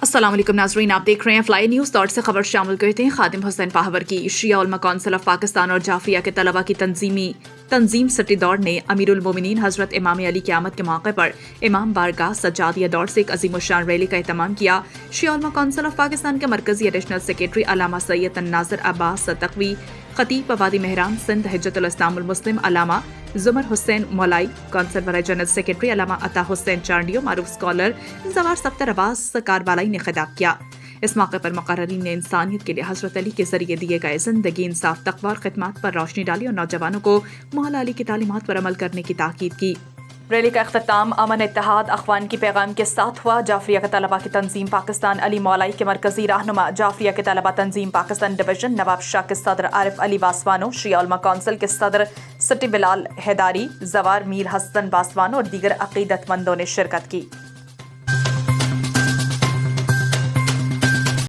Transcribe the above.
السلام علیکم ناظرین، آپ دیکھ رہے ہیں فلائی نیوز ڈاٹ سے خبر شامل کرتے ہیں خادم حسین پاہور کی۔ شیعہ علماء کونسل آف پاکستان اور جعفریہ کے طلبہ کی تنظیم سٹی دوڑ نے امیر المومنین حضرت امام علی کی آمد کے موقع پر امام بارگاہ سجادیہ دوڑ سے ایک عظیم الشان ریلی کا اہتمام کیا۔ شیعہ علماء کونسل آف پاکستان کے مرکزی ایڈیشنل سیکریٹری علامہ سید الناظر عباس تقوی، خطیب وادی مہران سندھ حجت الاسلام المسلم علامہ زمر حسین مولائی، کونسل برائے جنرل سیکریٹری علامہ عطا حسین چانڈیو، معروف اسکالر زوار صفتر عباس کاربالائی نے خطاب کیا۔ اس موقع پر مقررین نے انسانیت کے لیے حضرت علی کے ذریعے دیے گئے زندگی، انصاف، تقوی اور خدمات پر روشنی ڈالی اور نوجوانوں کو مولا علی کی تعلیمات پر عمل کرنے کی تاکید کی۔ ریلی کا اختتام امن، اتحاد، اخوان کی پیغام کے ساتھ ہوا۔ جعفریہ کے طلبہ کی تنظیم پاکستان علی مولائی کے مرکزی رہنما، جعفریہ کے طلبہ تنظیم پاکستان ڈویژن نواب شاہ کے صدر عارف علی واسوانو، شیعہ علماء کونسل کے صدر سٹی بلال حیداری، زوار میر حسن واسوانو اور دیگر عقیدت مندوں نے شرکت کی۔